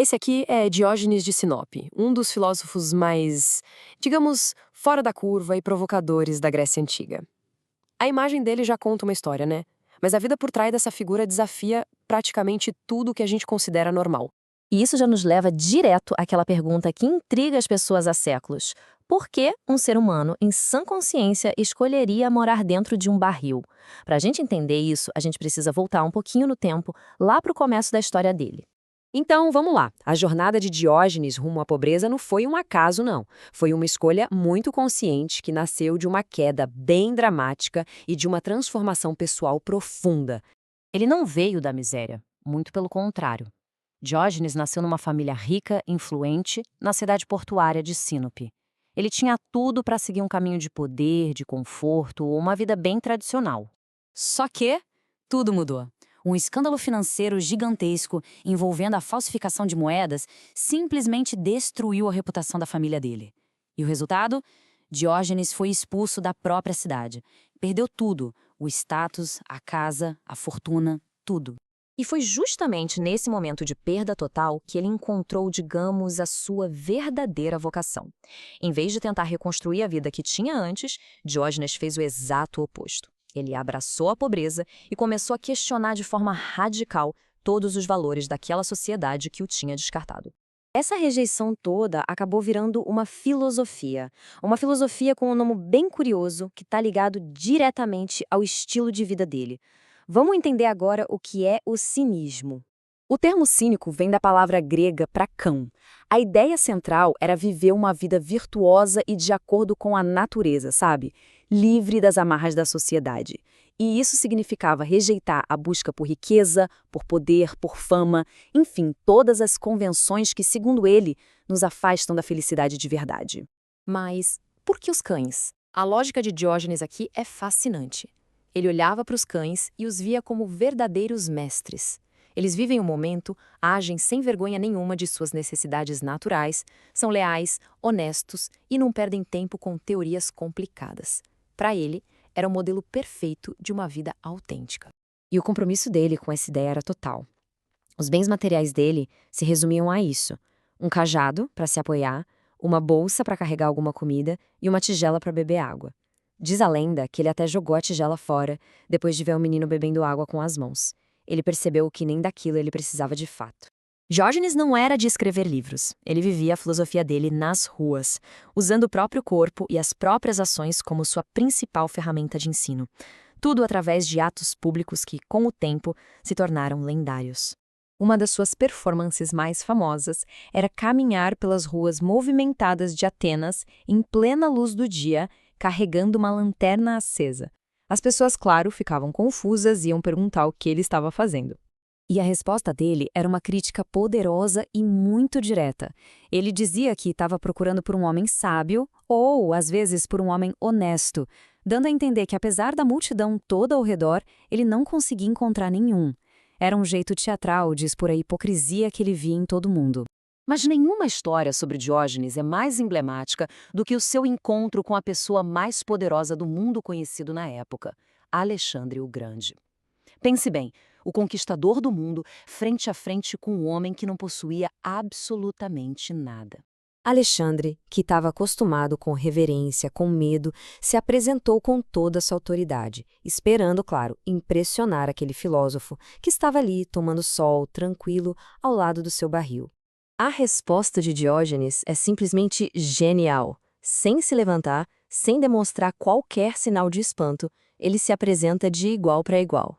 Esse aqui é Diógenes de Sinope, um dos filósofos mais, digamos, fora da curva e provocadores da Grécia Antiga. A imagem dele já conta uma história, né? Mas a vida por trás dessa figura desafia praticamente tudo o que a gente considera normal. E isso já nos leva direto àquela pergunta que intriga as pessoas há séculos. Por que um ser humano, em sã consciência, escolheria morar dentro de um barril? Para a gente entender isso, a gente precisa voltar um pouquinho no tempo, lá para o começo da história dele. Então, vamos lá. A jornada de Diógenes rumo à pobreza não foi um acaso, não. Foi uma escolha muito consciente que nasceu de uma queda bem dramática e de uma transformação pessoal profunda. Ele não veio da miséria, muito pelo contrário. Diógenes nasceu numa família rica, influente, na cidade portuária de Sinope. Ele tinha tudo para seguir um caminho de poder, de conforto, uma vida bem tradicional. Só que tudo mudou. Um escândalo financeiro gigantesco envolvendo a falsificação de moedas simplesmente destruiu a reputação da família dele. E o resultado? Diógenes foi expulso da própria cidade. Perdeu tudo: o status, a casa, a fortuna, tudo. E foi justamente nesse momento de perda total que ele encontrou, digamos, a sua verdadeira vocação. Em vez de tentar reconstruir a vida que tinha antes, Diógenes fez o exato oposto. Ele abraçou a pobreza e começou a questionar de forma radical todos os valores daquela sociedade que o tinha descartado. Essa rejeição toda acabou virando uma filosofia com um nome bem curioso que está ligado diretamente ao estilo de vida dele. Vamos entender agora o que é o cinismo. O termo cínico vem da palavra grega para cão. A ideia central era viver uma vida virtuosa e de acordo com a natureza, sabe? Livre das amarras da sociedade. E isso significava rejeitar a busca por riqueza, por poder, por fama, enfim, todas as convenções que, segundo ele, nos afastam da felicidade de verdade. Mas por que os cães? A lógica de Diógenes aqui é fascinante. Ele olhava para os cães e os via como verdadeiros mestres. Eles vivem o momento, agem sem vergonha nenhuma de suas necessidades naturais, são leais, honestos e não perdem tempo com teorias complicadas. Para ele, era o modelo perfeito de uma vida autêntica. E o compromisso dele com essa ideia era total. Os bens materiais dele se resumiam a isso: um cajado para se apoiar, uma bolsa para carregar alguma comida e uma tigela para beber água. Diz a lenda que ele até jogou a tigela fora depois de ver o menino bebendo água com as mãos. Ele percebeu que nem daquilo ele precisava de fato. Diógenes não era de escrever livros. Ele vivia a filosofia dele nas ruas, usando o próprio corpo e as próprias ações como sua principal ferramenta de ensino. Tudo através de atos públicos que, com o tempo, se tornaram lendários. Uma das suas performances mais famosas era caminhar pelas ruas movimentadas de Atenas em plena luz do dia, carregando uma lanterna acesa. As pessoas, claro, ficavam confusas e iam perguntar o que ele estava fazendo. E a resposta dele era uma crítica poderosa e muito direta. Ele dizia que estava procurando por um homem sábio ou, às vezes, por um homem honesto, dando a entender que, apesar da multidão toda ao redor, ele não conseguia encontrar nenhum. Era um jeito teatral de expor a hipocrisia que ele via em todo mundo. Mas nenhuma história sobre Diógenes é mais emblemática do que o seu encontro com a pessoa mais poderosa do mundo conhecido na época, Alexandre o Grande. Pense bem, o conquistador do mundo frente a frente com um homem que não possuía absolutamente nada. Alexandre, que estava acostumado com reverência, com medo, se apresentou com toda a sua autoridade, esperando, claro, impressionar aquele filósofo que estava ali tomando sol, tranquilo, ao lado do seu barril. A resposta de Diógenes é simplesmente genial. Sem se levantar, sem demonstrar qualquer sinal de espanto, ele se apresenta de igual para igual.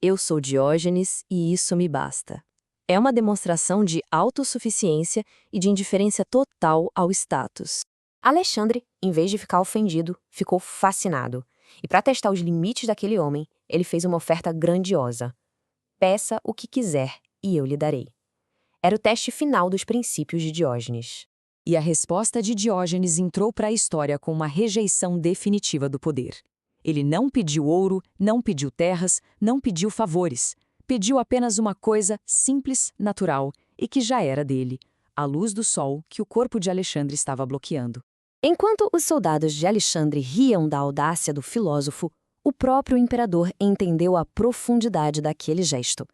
Eu sou Diógenes e isso me basta. É uma demonstração de autossuficiência e de indiferença total ao status. Alexandre, em vez de ficar ofendido, ficou fascinado. E para testar os limites daquele homem, ele fez uma oferta grandiosa. Peça o que quiser e eu lhe darei. Era o teste final dos princípios de Diógenes. E a resposta de Diógenes entrou para a história com uma rejeição definitiva do poder. Ele não pediu ouro, não pediu terras, não pediu favores. Pediu apenas uma coisa simples, natural e que já era dele: a luz do sol que o corpo de Alexandre estava bloqueando. Enquanto os soldados de Alexandre riam da audácia do filósofo, o próprio imperador entendeu a profundidade daquele gesto.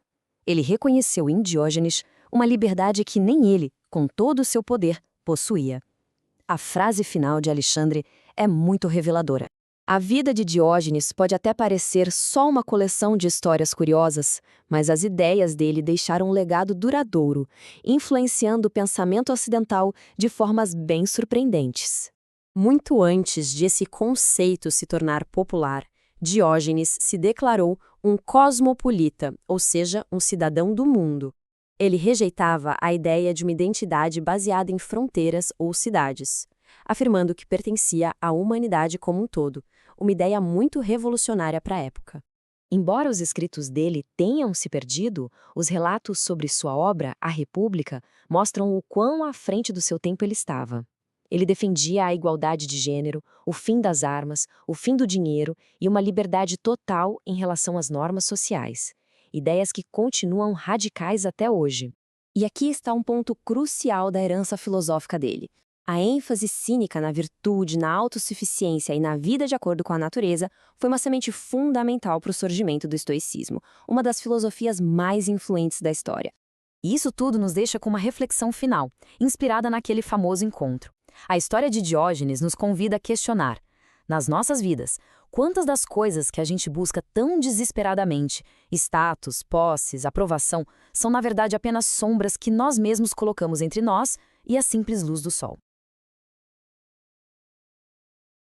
Ele reconheceu em Diógenes uma liberdade que nem ele, com todo o seu poder, possuía. A frase final de Alexandre é muito reveladora. A vida de Diógenes pode até parecer só uma coleção de histórias curiosas, mas as ideias dele deixaram um legado duradouro, influenciando o pensamento ocidental de formas bem surpreendentes. Muito antes de esse conceito se tornar popular, Diógenes se declarou um cosmopolita, ou seja, um cidadão do mundo. Ele rejeitava a ideia de uma identidade baseada em fronteiras ou cidades, afirmando que pertencia à humanidade como um todo, uma ideia muito revolucionária para a época. Embora os escritos dele tenham se perdido, os relatos sobre sua obra, A República, mostram o quão à frente do seu tempo ele estava. Ele defendia a igualdade de gênero, o fim das armas, o fim do dinheiro e uma liberdade total em relação às normas sociais. Ideias que continuam radicais até hoje. E aqui está um ponto crucial da herança filosófica dele. A ênfase cínica na virtude, na autossuficiência e na vida de acordo com a natureza foi uma semente fundamental para o surgimento do estoicismo, uma das filosofias mais influentes da história. E isso tudo nos deixa com uma reflexão final, inspirada naquele famoso encontro. A história de Diógenes nos convida a questionar, nas nossas vidas, quantas das coisas que a gente busca tão desesperadamente, status, posses, aprovação, são na verdade apenas sombras que nós mesmos colocamos entre nós e a simples luz do sol.